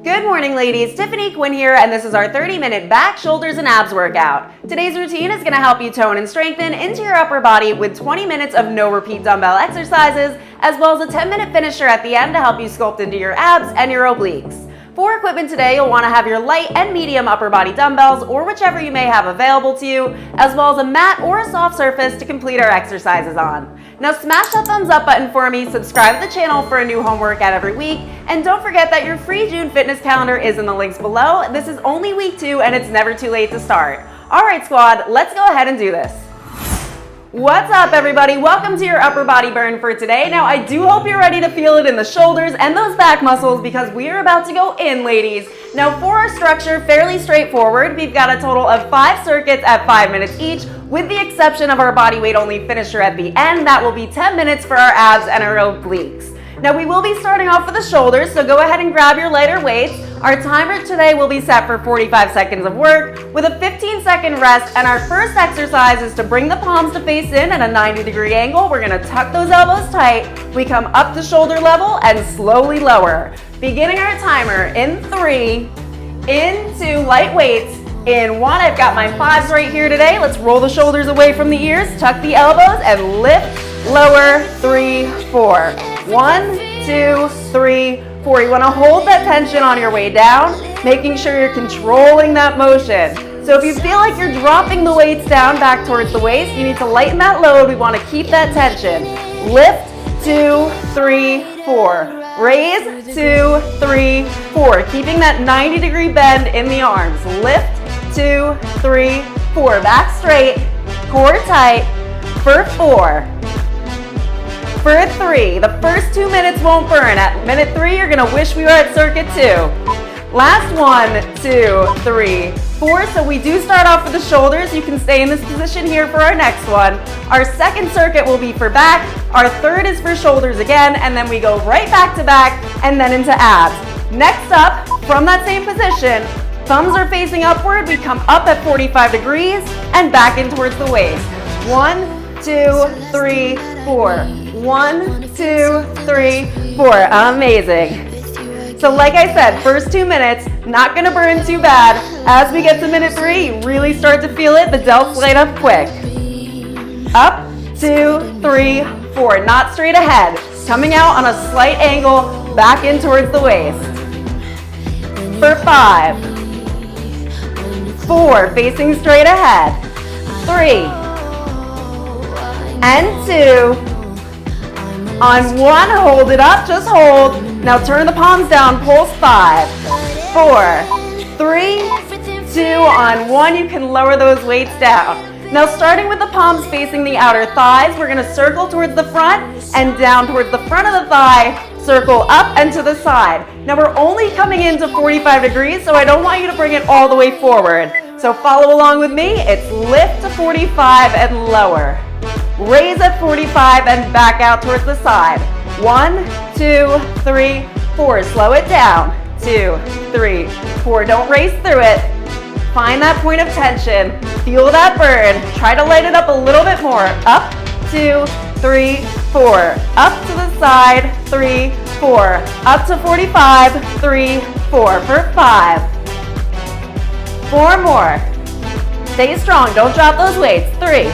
Good morning, ladies. Tiffany Quinn here, and this is our 30-minute back, shoulders, and abs workout. Today's routine is going to help you tone and strengthen into your upper body with 20 minutes of no-repeat dumbbell exercises, as well as a 10-minute finisher at the end to help you sculpt into your abs and your obliques. For equipment today, you'll want to have your light and medium upper body dumbbells, or whichever you may have available to you, as well as a mat or a soft surface to complete our exercises on. Now smash that thumbs up button for me, subscribe to the channel for a new home workout every week, and don't forget that your free June fitness calendar is in the links below. This is only week 2 and it's never too late to start. Alright squad, let's go ahead and do this. What's up everybody? Welcome to your upper body burn for today. Now I do hope you're ready to feel it in the shoulders and those back muscles because we are about to go in, ladies. Now for our structure, fairly straightforward. We've got a total of 5 circuits at 5 minutes each, with the exception of our body weight only finisher at the end. That will be 10 minutes for our abs and our obliques. Now we will be starting off with the shoulders, so go ahead and grab your lighter weights. Our timer today will be set for 45 seconds of work with a 15-second rest, and our first exercise is to bring the palms to face in at a 90-degree angle. We're gonna tuck those elbows tight. We come up to shoulder level and slowly lower. Beginning our timer in 3, in 2, light weights, in 1. I've got my 5s right here today. Let's roll the shoulders away from the ears, tuck the elbows, and lift, lower, 3, 4. 1, 2, 3, 4. You want to hold that tension on your way down, making sure you're controlling that motion. So if you feel like you're dropping the weights down back towards the waist, you need to lighten that load. We want to keep that tension. Lift, 2, 3, 4. Raise, 2, 3, 4. Keeping that 90-degree bend in the arms. Lift, 2, 3, 4. Back straight, core tight, for 4. For 3, the first 2 minutes won't burn. At minute 3, you're gonna wish we were at circuit 2. Last 1, 2, 3, 4. So we do start off with the shoulders. You can stay in this position here for our next one. Our second circuit will be for back. Our third is for shoulders again, and then we go right back to back and then into abs. Next up, from that same position, thumbs are facing upward. We come up at 45 degrees and back in towards the waist. 1, 2, 3, 4. 1, 2, 3, 4. Amazing. So like I said, first 2 minutes, not gonna burn too bad. As we get to minute 3, you really start to feel it. The delts light up quick. Up, 2, 3, 4. Not straight ahead. Coming out on a slight angle, back in towards the waist. For 5. 4, facing straight ahead. 3. And 2. On 1, hold it up, just hold. Now turn the palms down, pulse 5, 4, 3, 2, on 1, you can lower those weights down. Now starting with the palms facing the outer thighs, we're gonna circle towards the front and down towards the front of the thigh, circle up and to the side. Now we're only coming into 45 degrees, so I don't want you to bring it all the way forward. So follow along with me. It's lift to 45 and lower. Raise at 45 and back out towards the side. 1, 2, 3, 4. Slow it down. 2, 3, 4. Don't race through it. Find that point of tension. Feel that burn. Try to light it up a little bit more. Up, 2, 3, 4. Up to the side, 3, 4. Up to 45, 3, 4. For 5. 4 more. Stay strong. Don't drop those weights. 3.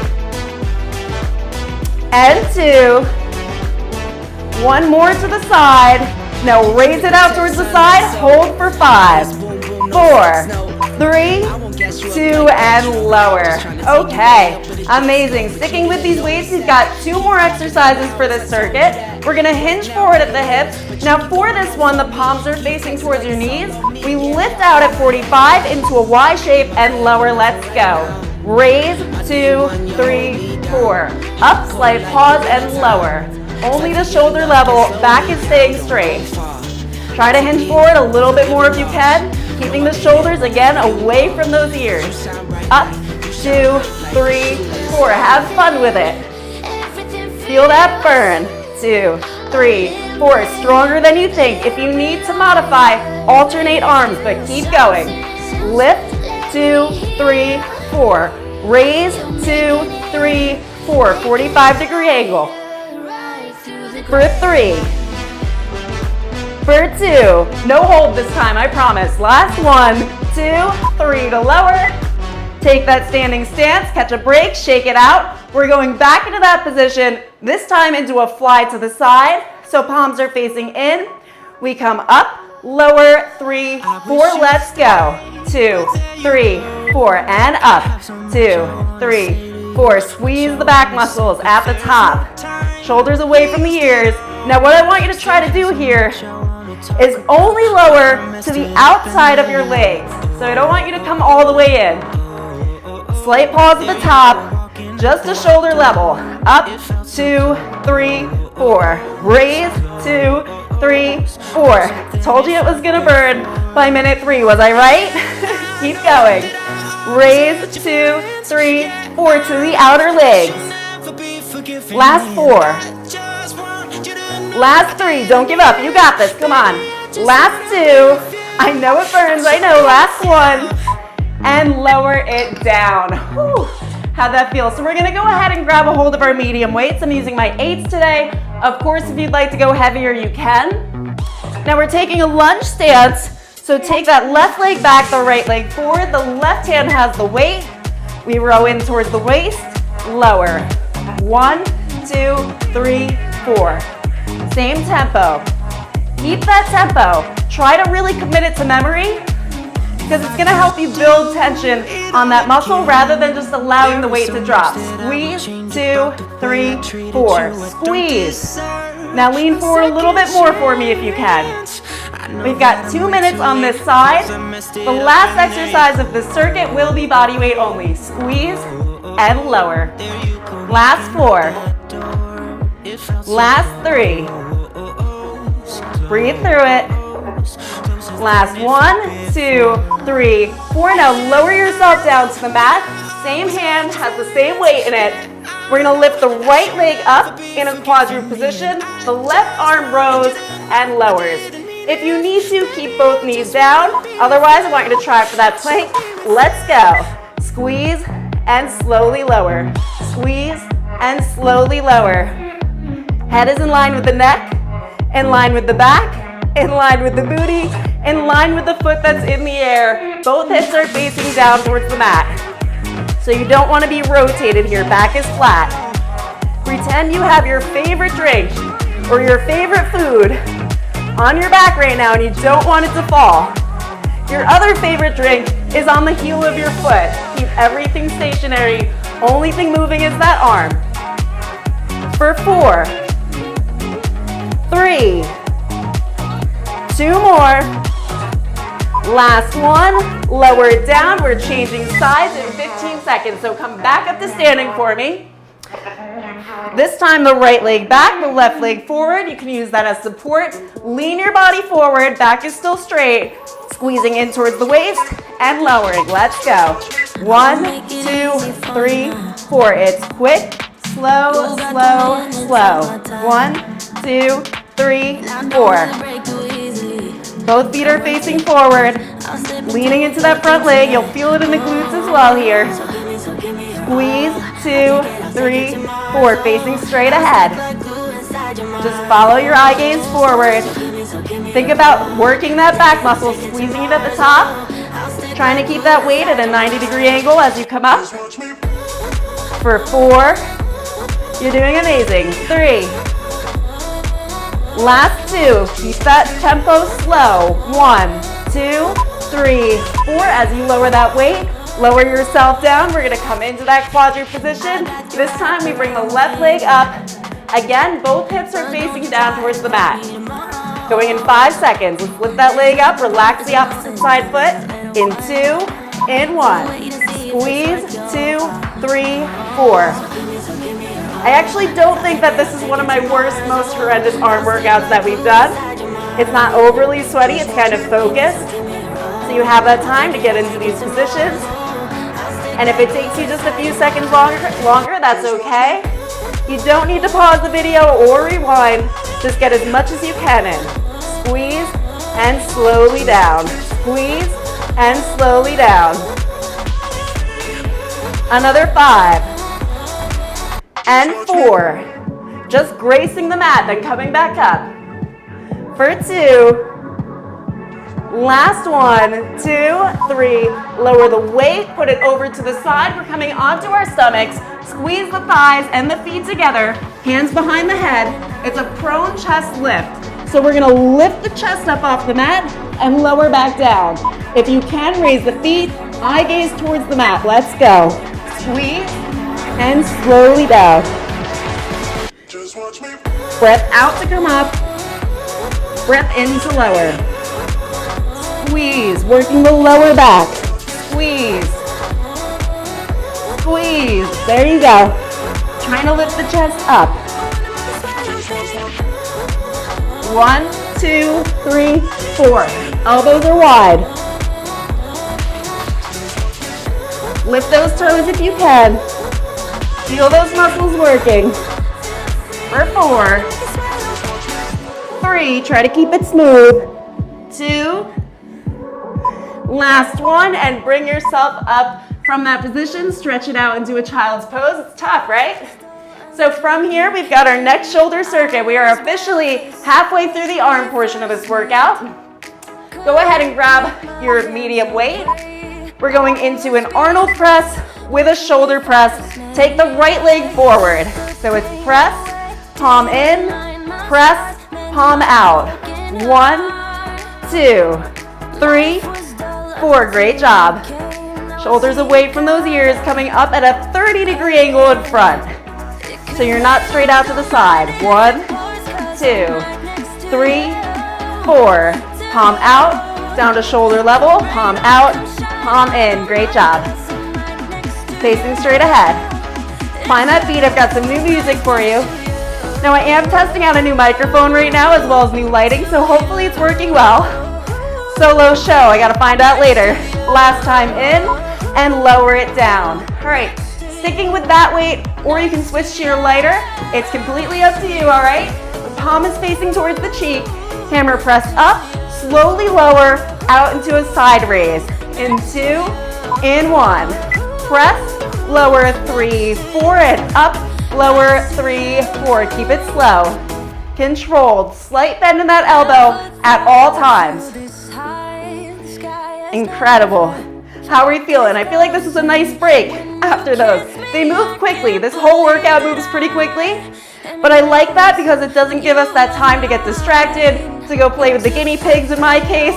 And 2. 1 more to the side. Now raise it out towards the side. Hold for 5, 4, 3, 2, and lower. Okay, amazing. Sticking with these weights, we've got 2 more exercises for this circuit. We're gonna hinge forward at the hips. Now for this one, the palms are facing towards your knees. We lift out at 45 into a Y shape and lower. Let's go. Raise, 2, 3, 4. Up, slight pause, and lower. Only to shoulder level, back is staying straight. Try to hinge forward a little bit more if you can, keeping the shoulders again away from those ears. Up, 2, 3, 4. Have fun with it. Feel that burn. 2, 3, 4. Stronger than you think. If you need to modify, alternate arms, but keep going. Lift, 2, 3, 4. Raise, 2, 3, 4. 45-degree angle. For 3, For 2. No hold this time, I promise. Last 1, 2, 3 to lower. Take that standing stance, catch a break, shake it out. We're going back into that position, this time into a fly to the side. So palms are facing in. We come up, lower, 3, 4, let's go. 2, 3, 4, and up. 2, 3, 4. Squeeze the back muscles at the top. Shoulders away from the ears. Now what I want you to try to do here is only lower to the outside of your legs. So I don't want you to come all the way in. Slight pause at the top, just to shoulder level. Up, 2, 3, 4. Raise, 2, 3, 4. Told you it was gonna burn by minute 3, was I right? Keep going. Raise, 2, 3, 4 to the outer legs. Last 4. Last 3, don't give up, you got this, come on. Last 2, I know it burns, I know, last 1. And lower it down. Whew. How'd that feel? So we're gonna go ahead and grab a hold of our medium weights. I'm using my 8s today. Of course, if you'd like to go heavier, you can. Now we're taking a lunge stance. So take that left leg back, the right leg forward. The left hand has the weight. We row in towards the waist, lower. 1, 2, 3, 4. Same tempo. Keep that tempo. Try to really commit it to memory, because it's gonna help you build tension on that muscle rather than just allowing the weight to drop. Squeeze, 2, 3, 4. Squeeze. Now lean forward a little bit more for me if you can. We've got 2 minutes on this side. The last exercise of this circuit will be body weight only. Squeeze and lower. Last 4. Last 3. Breathe through it. Last 1, 2, 3, 4. Now lower yourself down to the mat. Same hand has the same weight in it. We're gonna lift the right leg up in a quadruped position. The left arm rows and lowers. If you need to, keep both knees down. Otherwise, I want you to try for that plank. Let's go. Squeeze and slowly lower. Squeeze and slowly lower. Head is in line with the neck, in line with the back, in line with the booty, in line with the foot that's in the air. Both hips are facing down towards the mat. So you don't want to be rotated here. Back is flat. Pretend you have your favorite drink or your favorite food on your back right now and you don't want it to fall. Your other favorite drink is on the heel of your foot. Keep everything stationary. Only thing moving is that arm. For 4, 3, 2 more. Last 1. Lower it down. We're changing sides in 15 seconds. So come back up to standing for me. This time the right leg back, the left leg forward. You can use that as support. Lean your body forward. Back is still straight. Squeezing in towards the waist and lowering. Let's go. 1, 2, 3, 4. It's quick, slow, slow, slow. 1, 2, 3, 4. Both feet are facing forward, leaning into that front leg. You'll feel it in the glutes as well here. Squeeze, 2, 3, 4, facing straight ahead. Just follow your eye gaze forward. Think about working that back muscle, squeezing it at the top. Trying to keep that weight at a 90-degree angle as you come up. For 4, you're doing amazing. 3. Last 2, keep that tempo slow. 1, 2, 3, 4. As you lower that weight, lower yourself down. We're gonna come into that quadruped position. This time we bring the left leg up. Again, both hips are facing down towards the mat. Going in 5 seconds. Let's lift that leg up, relax the opposite side foot. In 2, in 1. Squeeze, 2, 3, 4. I actually don't think that this is one of my worst, most horrendous arm workouts that we've done. It's not overly sweaty, it's kind of focused. So you have that time to get into these positions. And if it takes you just a few seconds longer, that's okay. You don't need to pause the video or rewind. Just get as much as you can in. Squeeze and slowly down. Squeeze and slowly down. Another 5. And 4. Just gracing the mat, then coming back up. for 2. Last 1, 2, 3. Lower the weight, put it over to the side. We're coming onto our stomachs. Squeeze the thighs and the feet together. Hands behind the head. It's a prone chest lift. So we're gonna lift the chest up off the mat and lower back down. If you can, raise the feet, eye gaze towards the mat. Let's go. Squeeze and slowly down. Breath out to come up. Breath in to lower. Squeeze, working the lower back. Squeeze. Squeeze. There you go. Trying to lift the chest up. 1, 2, 3, 4. Elbows are wide. Lift those toes if you can. Feel those muscles working. For 4, 3, try to keep it smooth. 2, last 1, and bring yourself up from that position. Stretch it out into a child's pose. It's tough, right? So from here, we've got our next shoulder circuit. We are officially halfway through the arm portion of this workout. Go ahead and grab your medium weight. We're going into an Arnold press with a shoulder press. Take the right leg forward. So it's press, palm in, press, palm out. 1, 2, 3, 4. Great job. Shoulders away from those ears, coming up at a 30-degree angle in front. So you're not straight out to the side. 1, 2, 3, 4. Palm out, down to shoulder level. Palm out, palm in. Great job. Facing straight ahead. Find that beat. I've got some new music for you. Now I am testing out a new microphone right now as well as new lighting, so hopefully it's working well. Solo show, I gotta find out later. Last time in and lower it down. All right, sticking with that weight, or you can switch to your lighter. It's completely up to you, all right? The palm is facing towards the cheek. Hammer press up, slowly lower, out into a side raise. In 2, in 1. Press, lower, 3, 4, and up, lower, 3, 4. Keep it slow. Controlled. Slight bend in that elbow at all times. Incredible. How are we feeling? I feel like this is a nice break after those. They move quickly. This whole workout moves pretty quickly, but I like that because it doesn't give us that time to get distracted, to go play with the guinea pigs in my case.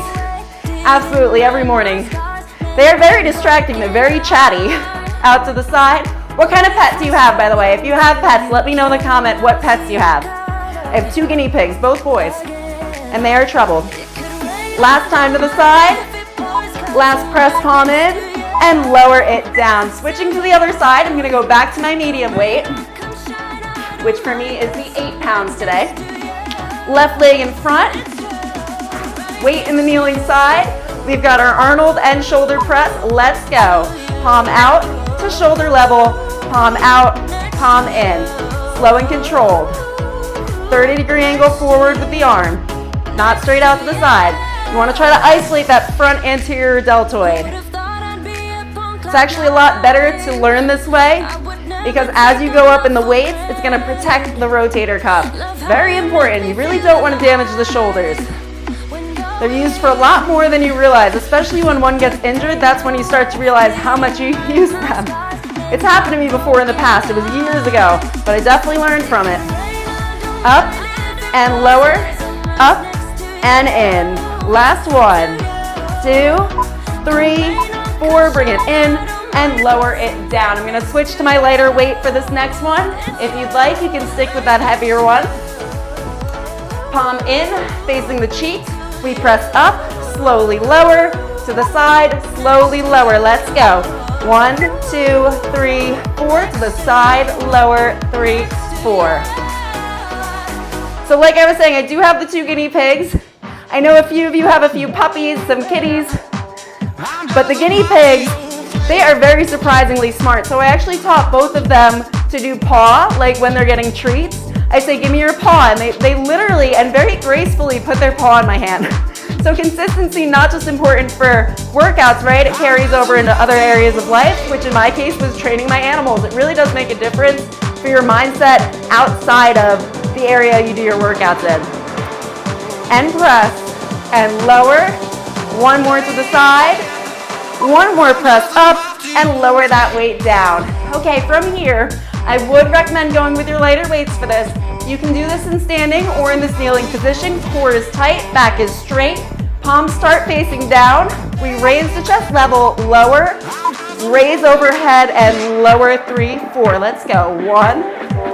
Absolutely, every morning. They are very distracting. They're very chatty. Out to the side. What kind of pet do you have, by the way? If you have pets, let me know in the comment what pets you have. I have 2 guinea pigs, both boys, and they are trouble. Last time to the side. Last press, palm in, and lower it down. Switching to the other side, I'm gonna go back to my medium weight, which for me is the 8 pounds today. Left leg in front, weight in the kneeling side. We've got our Arnold and shoulder press. Let's go. Palm out to shoulder level, palm out, palm in. Slow and controlled. 30-degree angle forward with the arm, not straight out to the side. You want to try to isolate that front anterior deltoid. It's actually a lot better to learn this way because as you go up in the weights, it's going to protect the rotator cuff. Very important. You really don't want to damage the shoulders. They're used for a lot more than you realize, especially when one gets injured. That's when you start to realize how much you use them. It's happened to me before in the past. It was years ago, but I definitely learned from it. Up and lower, up and in. Last 1, 2, 3, 4. Bring it in and lower it down. I'm going to switch to my lighter weight for this next one. If you'd like, you can stick with that heavier one. Palm in, facing the cheek. We press up, slowly lower, to the side, slowly lower. Let's go. 1, 2, 3, 4. To the side, lower, 3, 4. So like I was saying, I do have the 2 guinea pigs. I know a few of you have a few puppies, some kitties, but the guinea pigs, they are very surprisingly smart. So I actually taught both of them to do paw, like when they're getting treats. I say, give me your paw, and they literally and very gracefully put their paw in my hand. So consistency, not just important for workouts, right? It carries over into other areas of life, which in my case was training my animals. It really does make a difference for your mindset outside of the area you do your workouts in. and press, and lower. One more to the side. One more press up, and lower that weight down. Okay, from here, I would recommend going with your lighter weights for this. You can do this in standing or in this kneeling position. Core is tight, back is straight. Palms start facing down. We raise the chest level, lower, raise overhead, and lower. 3, 4. Let's go. 1,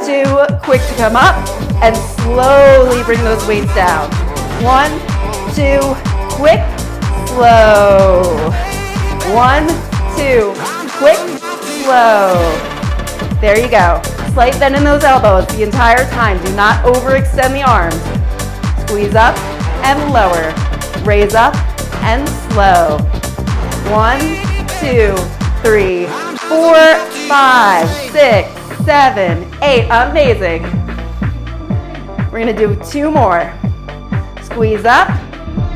2, quick to come up, and slowly bring those weights down. 1, 2, quick, slow. 1, 2, quick, slow. There you go. Slight bend in those elbows the entire time. Do not overextend the arms. Squeeze up and lower. Raise up and slow. 1, 2, 3, 4, 5, 6, 7, 8. Amazing. We're gonna do 2 more. Squeeze up,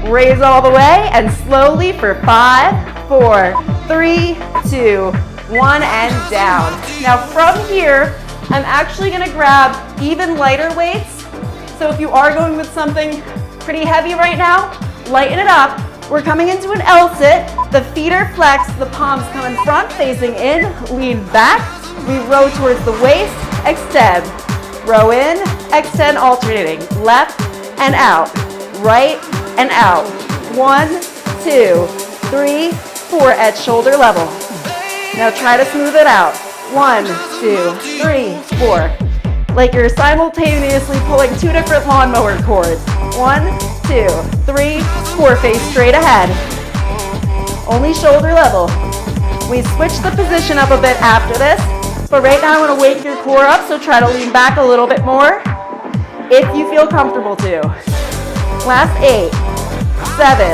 raise all the way, and slowly for 5, 4, 3, 2, 1, and down. Now from here, I'm actually gonna grab even lighter weights. So if you are going with something pretty heavy right now, lighten it up. We're coming into an L sit. The feet are flexed, the palms come in front, facing in, lean back. We row towards the waist, extend. Row in, extend, alternating. Left and out, right and out. 1, 2, 3, 4 at shoulder level. Now try to smooth it out. 1, 2, 3, 4. Like you're simultaneously pulling 2 different lawnmower cords. 1, 2, 3, 4. Face straight ahead. Only shoulder level. We switch the position up a bit after this, but right now I want to wake your core up, so try to lean back a little bit more if you feel comfortable to. Last 8, 7,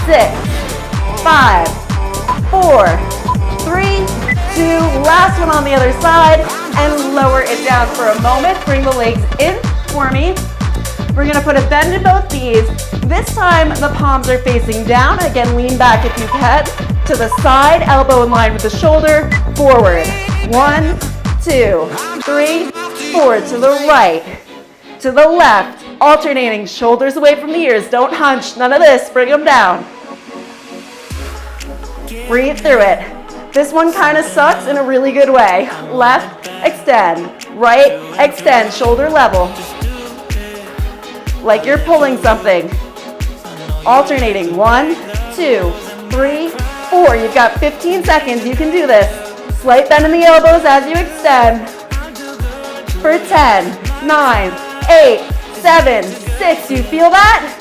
6, 5, 4, 3, 2, last one on the other side, and lower it down for a moment. Bring the legs in for me. We're gonna put a bend in both knees. This time the palms are facing down. Again, lean back if you can. To the side, elbow in line with the shoulder, forward. 1, 2, 3, 4, to the right, to the left, alternating, shoulders away from the ears. Don't hunch, none of this, bring them down. Breathe through it. This one kind of sucks in a really good way. Left, extend. Right, extend, shoulder level. Like you're pulling something. Alternating, 1, 2, 3, 4. You've got 15 seconds, you can do this. Slight bend in the elbows as you extend. For 10, 9, 8, 7, 6. You feel that?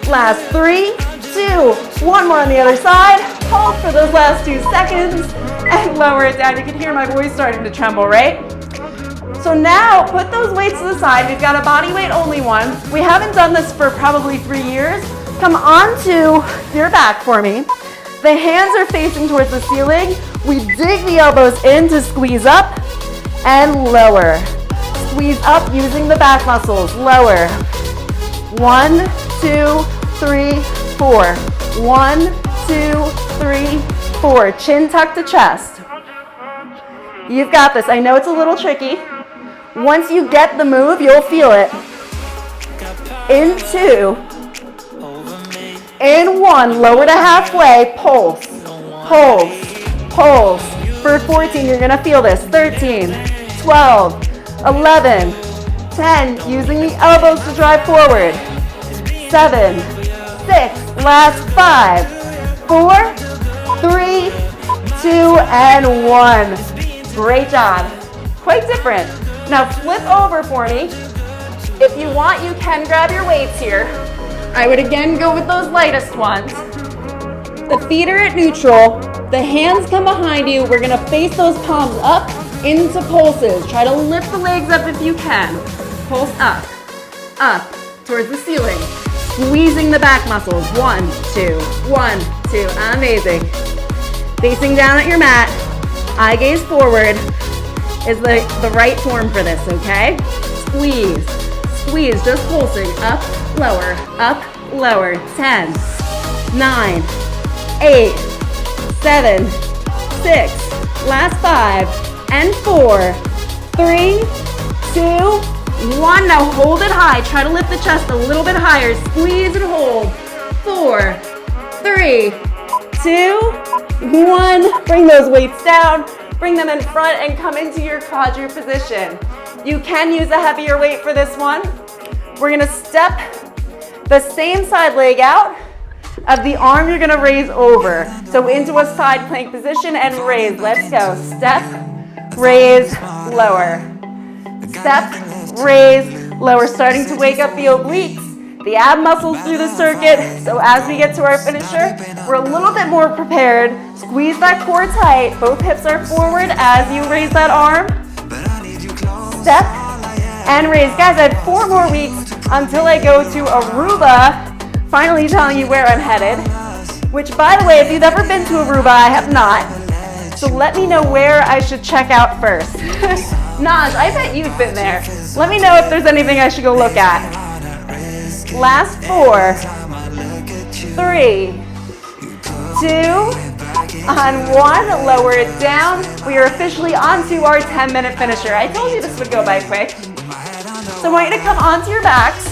Last 3, 2, 1 more on the other side. Hold for those last 2 seconds and lower it down. You can hear my voice starting to tremble, right? So now put those weights to the side. We've got a body weight only one. We haven't done this for probably 3 years. Come onto your back for me. The hands are facing towards the ceiling. We dig the elbows in to squeeze up and lower. Squeeze up using the back muscles. Lower. 1, 2, 3, 4. 1, 2, 3, 4. Chin tuck to chest. You've got this. I know it's a little tricky. Once you get the move, you'll feel it. In 2. In 1. Lower to halfway. Pulse. Pulse. Pulse. For 14, you're going to feel this. 13, 12, 11, 10. Using the elbows to drive forward. 7, 6. Last 5, 4, 3, 2, and 1. Great job. Quite different. Now flip over for me. If you want, you can grab your weights here. I would again go with those lightest ones. The feet are at neutral. The hands come behind you. We're gonna face those palms up into pulses. Try to lift the legs up if you can. Pulse up, up, towards the ceiling. Squeezing the back muscles. 1, 2, 1, 2. Amazing. Facing down at your mat. Eye gaze forward is the right form for this, okay? Squeeze, squeeze, just pulsing. Up, lower, 10, 9, 8, 7, 6, last 5, and 4, 3, 2, 1. Now hold it high. Try to lift the chest a little bit higher. Squeeze and hold. 4, 3, 2, 1. Bring those weights down. Bring them in front and come into your quadru position. You can use a heavier weight for this one. We're gonna step the same side leg out of the arm you're gonna raise over. So into a side plank position and raise. Let's go. Step, raise, lower. Step, raise, lower. Starting to wake up the obliques, the ab muscles through the circuit. So as we get to our finisher, we're a little bit more prepared. Squeeze that core tight. Both hips are forward as you raise that arm. Step and raise. Guys, I have 4 more weeks until I go to Aruba. Finally telling you where I'm headed. Which, by the way, if you've ever been to Aruba, I have not. So let me know where I should check out first. Naj, I bet you've been there. Let me know if there's anything I should go look at. Last 4, 3, 2, on 1, lower it down. We are officially onto our 10-minute finisher. I told you this would go by quick. So I want you to come onto your backs.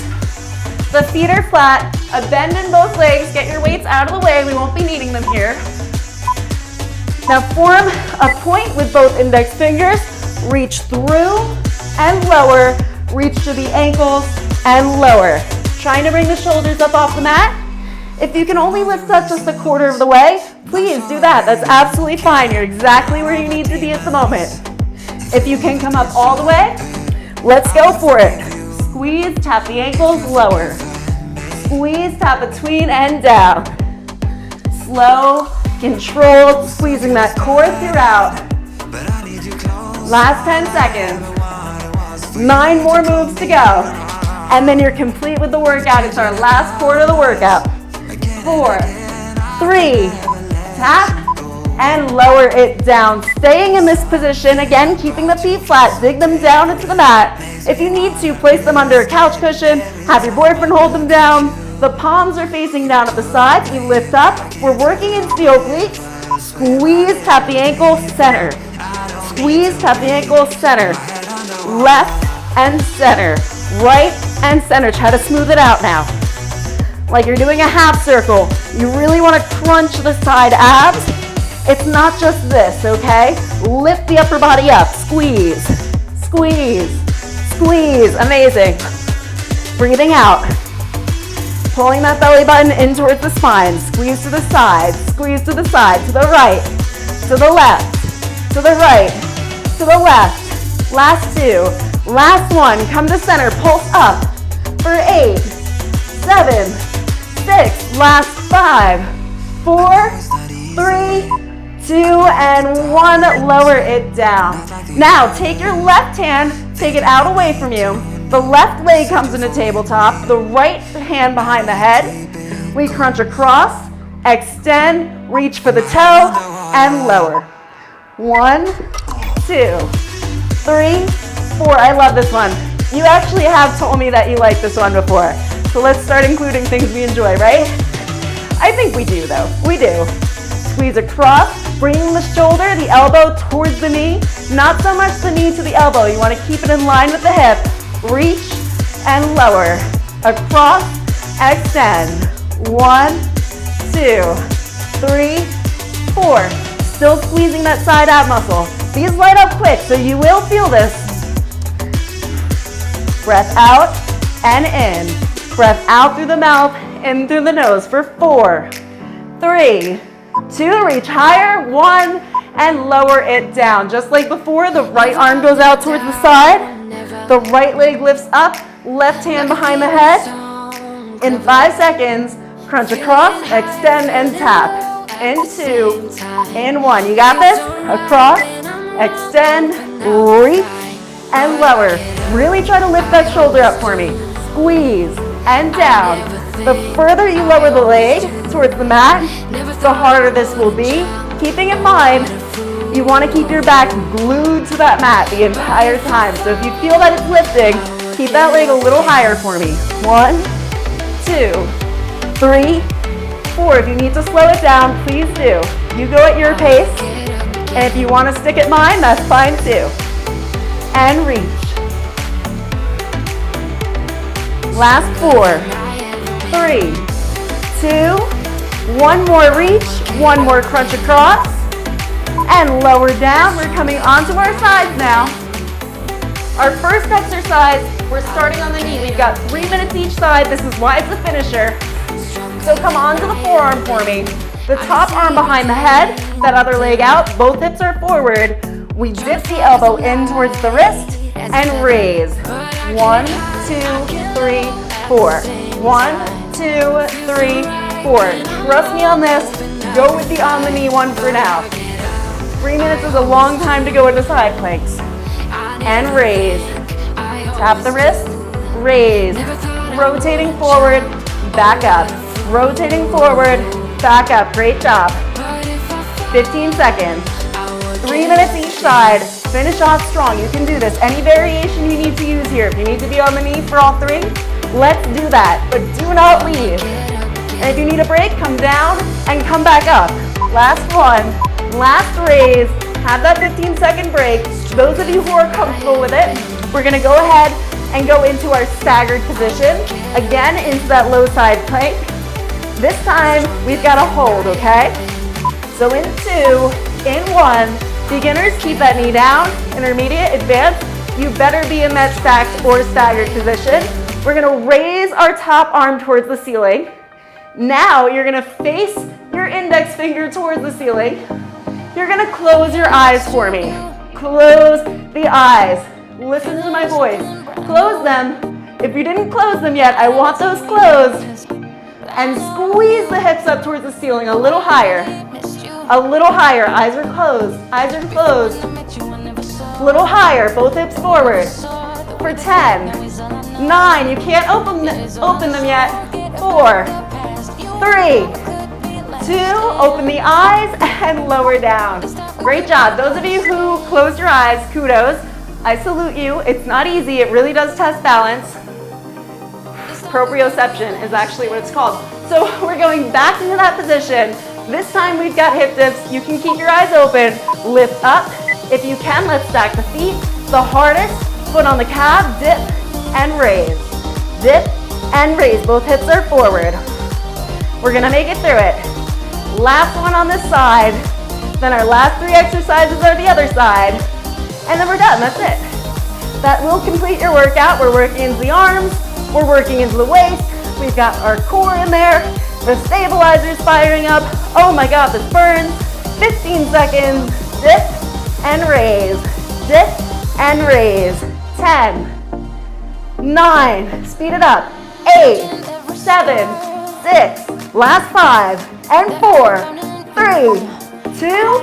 The feet are flat, a bend in both legs. Get your weights out of the way. We won't be needing them here. Now form a point with both index fingers. Reach through and lower. Reach to the ankles and lower. Trying to bring the shoulders up off the mat. If you can only lift up just a quarter of the way, please do that. That's absolutely fine. You're exactly where you need to be at the moment. If you can come up all the way, let's go for it. Squeeze, tap the ankles, lower. Squeeze, tap between and down. Slow, controlled, squeezing that core throughout. Last 10 seconds. 9 more moves to go. And then you're complete with the workout. It's our last quarter of the workout. 4, 3, tap, and lower it down. Staying in this position, again, keeping the feet flat, dig them down into the mat. If you need to, place them under a couch cushion, have your boyfriend hold them down. The palms are facing down at the sides. We lift up, we're working into the obliques. Squeeze, tap the ankle, center. Squeeze, tap the ankle, center. Left and center. Right and center. Try to smooth it out now. Like you're doing a half circle. You really want to crunch the side abs. It's not just this, okay? Lift the upper body up. Squeeze, squeeze, squeeze. Amazing. Breathing out. Pulling that belly button in towards the spine. Squeeze to the side, squeeze to the side, to the right, to the left, to the right, to the left. Last 2. Last 1. Come to center. Pulse up for 8, 7, 6, last 5, 4, 3, 2, and 1. Lower it down. Now take your left hand, take it out away from you. The left leg comes into tabletop, the right hand behind the head. We crunch across, extend, reach for the toe, and lower. 1, 2, 3, 4. I love this one. You actually have told me that you like this one before. So let's start including things we enjoy, right? I think we do though, we do. Squeeze across, bringing the shoulder, the elbow towards the knee. Not so much the knee to the elbow, you want to keep it in line with the hip. Reach and lower. Across, extend. 1, 2, 3, 4. Still squeezing that side ab muscle. These light up quick, so you will feel this. Breath out and in. Breath out through the mouth, in through the nose for 4, 3, 2, reach higher, 1, and lower it down. Just like before, the right arm goes out towards the side, the right leg lifts up, left hand behind the head. In 5 seconds, crunch across, extend, and tap. In 2, in 1. You got this? Across, extend, reach, and lower. Really try to lift that shoulder up for me. Squeeze and down. The further you lower the leg towards the mat, the harder this will be. Keeping in mind, you want to keep your back glued to that mat the entire time. So if you feel that it's lifting, keep that leg a little higher for me. 1, 2, 3, 4. If you need to slow it down, please do. You go at your pace. And if you want to stick at mine, that's fine too. And reach. Last 4, 3, 2, one more reach, one more crunch across, and lower down. We're coming onto our sides now. Our first exercise, we're starting on the knee. We've got 3 minutes each side. This is why it's a finisher. So come onto the forearm for me. The top arm behind the head, that other leg out, both hips are forward. We dip the elbow in towards the wrist and raise. 1, 2, 3, 4. 1, 2, 3, 4. Trust me on this. Go with the on the knee one for now. 3 minutes is a long time to go into side planks. And raise. Tap the wrist, raise. Rotating forward, back up. Rotating forward, back up. Great job. 15 seconds. 3 minutes each side. Finish off strong. You can do this. Any variation you need to use here. If you need to be on the knee for all 3, let's do that. But do not leave. And if you need a break, come down and come back up. Last one. Last raise. Have that 15-second break. Those of you who are comfortable with it, we're going to go ahead and go into our staggered position. Again, into that low side plank. This time, we've got to hold, okay? So in 2, in 1, beginners, keep that knee down. Intermediate, advanced, you better be in that stacked or staggered position. We're going to raise our top arm towards the ceiling. Now, you're going to face your index finger towards the ceiling. You're going to close your eyes for me. Close the eyes. Listen to my voice. Close them. If you didn't close them yet, I want those closed. And squeeze the hips up towards the ceiling a little higher. A little higher. Eyes are closed. Eyes are closed. A little higher. Both hips forward. For 10, 9. You can't open them yet. 4, 3, 2, open the eyes and lower down. Great job. Those of you who closed your eyes, kudos. I salute you. It's not easy. It really does test balance. Proprioception is actually what it's called. So we're going back into that position. This time we've got hip dips. You can keep your eyes open. Lift up. If you can, let's stack the feet. The hardest, foot on the calf, dip and raise. Dip and raise. Both hips are forward. We're gonna make it through it. Last one on this side. Then our last 3 exercises are the other side. And then we're done, that's it. That will complete your workout. We're working into the arms, we're working into the waist. We've got our core in there. The stabilizer's firing up. Oh my God, this burns. 15 seconds. Dip and raise. Dip and raise. 10, 9, speed it up. 8, 7, 6, last 5, and 4, 3, 2,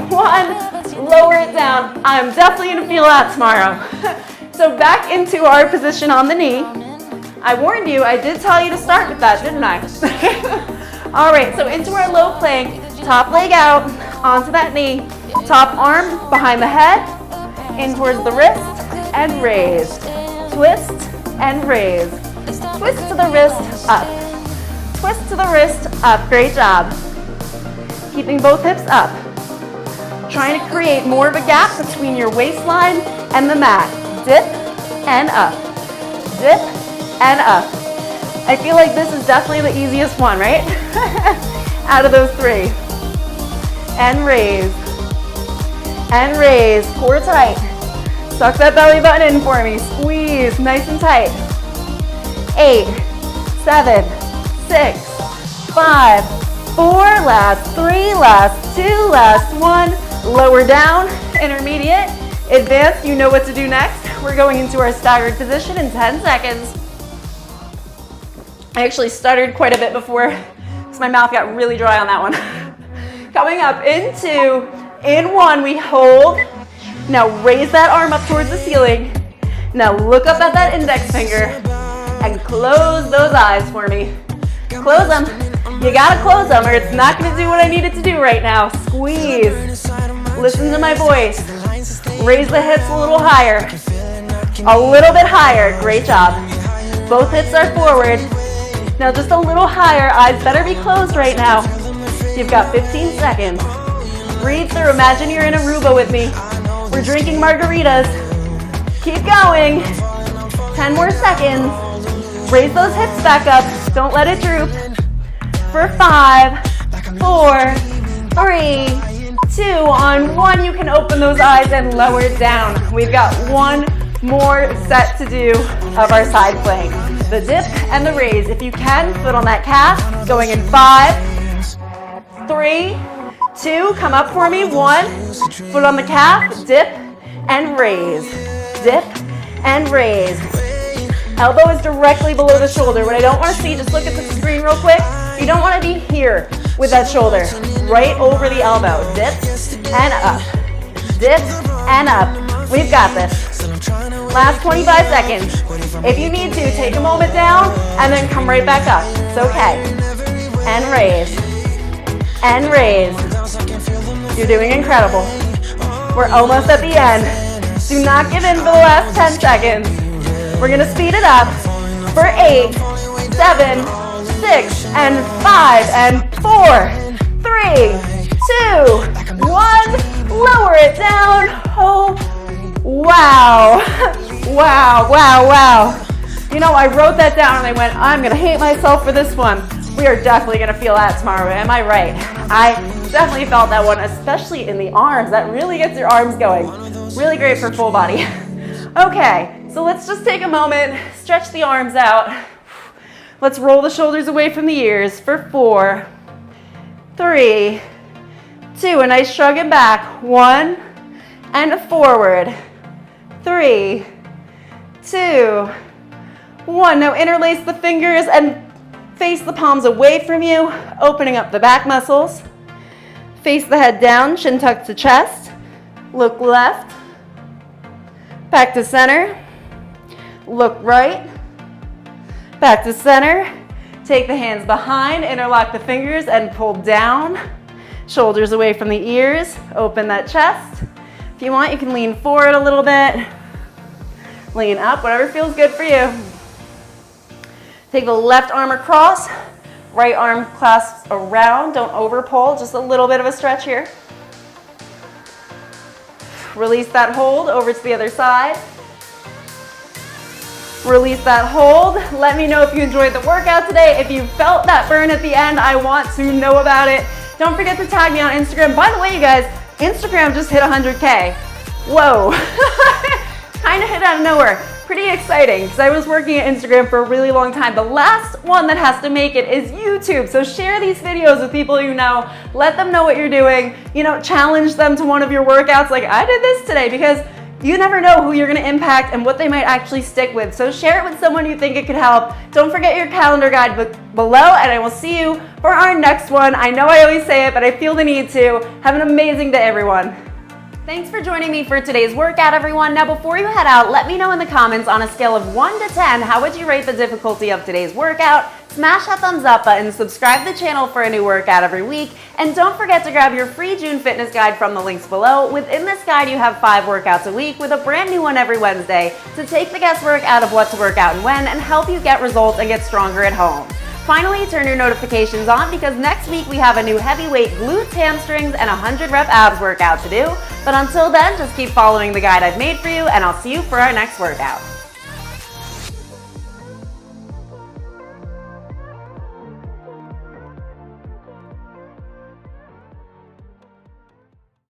1. Lower it down. I'm definitely gonna feel that tomorrow. So back into our position on the knee. I warned you, I did tell you to start with that, didn't I? All right, so into our low plank, top leg out, onto that knee, top arm behind the head, in towards the wrist, and raise. Twist and raise. Twist to the wrist, up. Twist to the wrist, up. Great job. Keeping both hips up. Trying to create more of a gap between your waistline and the mat. Dip and up. Dip and up. I feel like this is definitely the easiest one, right? Out of those 3. And raise. And raise. Core tight. Suck that belly button in for me. Squeeze nice and tight. 8, 7, 6, 5, 4, last 3, last 2, last 1. Lower down, intermediate, advanced. You know what to do next. We're going into our staggered position in 10 seconds. I actually stuttered quite a bit before because my mouth got really dry on that one. Coming up into, in 1, we hold. Now raise that arm up towards the ceiling. Now look up at that index finger and close those eyes for me. Close them. You gotta close them or it's not gonna do what I need it to do right now. Squeeze. Listen to my voice. Raise the hips a little higher. A little bit higher. Great job. Both hips are forward. Now just a little higher. Eyes better be closed right now. You've got 15 seconds. Breathe through. Imagine you're in Aruba with me. We're drinking margaritas. Keep going. 10 more seconds. Raise those hips back up. Don't let it droop. For 5, 4, 3, 2, on 1, you can open those eyes and lower it down. We've got one more set to do of our side plank. The dip and the raise. If you can, foot on that calf. Going in 5, 3, 2, come up for me. 1, foot on the calf, dip and raise. Dip and raise. Elbow is directly below the shoulder. What I don't want to see, just look at the screen real quick. You don't want to be here with that shoulder. Right over the elbow. Dip and up. Dip and up. We've got this. Last 25 seconds. If you need to, take a moment down and then come right back up. It's okay. And raise. And raise. You're doing incredible. We're almost at the end. Do not give in for the last 10 seconds. We're gonna speed it up for 8, 7, 6, and 5, and 4, 3, 2, 1. Lower it down. Oh, wow. Wow, wow, wow. You know, I wrote that down and I went, I'm gonna hate myself for this one. We are definitely gonna feel that tomorrow. Am I right? I definitely felt that one, especially in the arms. That really gets your arms going. Really great for full body. Okay, so let's just take a moment, stretch the arms out. Let's roll the shoulders away from the ears for 4, 3, 2, a nice shrug and back. 1, and forward. 3, 2, 1. Now interlace the fingers and face the palms away from you, opening up the back muscles. Face the head down, chin tucked to chest. Look left. Back to center. Look right. Back to center. Take the hands behind, interlock the fingers and pull down. Shoulders away from the ears. Open that chest. If you want, you can lean forward a little bit. Lean up, whatever feels good for you. Take the left arm across. Right arm clasps around. Don't over pull, just a little bit of a stretch here. Release that hold over to the other side. Release that hold. Let me know if you enjoyed the workout today. If you felt that burn at the end, I want to know about it. Don't forget to tag me on Instagram. By the way, you guys, Instagram just hit 100K. Whoa. Kind of hit out of nowhere. Pretty exciting because I was working at Instagram for a really long time. The last one that has to make it is YouTube. So share these videos with people you know. Let them know what you're doing. You know, challenge them to one of your workouts like I did this today, because you never know who you're going to impact and what they might actually stick with. So share it with someone you think it could help. Don't forget your calendar guide below, and I will see you for our next one. I know I always say it, but I feel the need to. Have an amazing day, everyone. Thanks for joining me for today's workout, everyone. Now, before you head out, let me know in the comments on a scale of 1 to 10, how would you rate the difficulty of today's workout? Smash that thumbs up button, subscribe to the channel for a new workout every week, and don't forget to grab your free June fitness guide from the links below. Within this guide, you have 5 workouts a week with a brand new one every Wednesday to take the guesswork out of what to work out and when, and help you get results and get stronger at home. Finally, turn your notifications on because next week we have a new heavyweight glutes, hamstrings, and 100 rep abs workout to do. But until then, just keep following the guide I've made for you, and I'll see you for our next workout.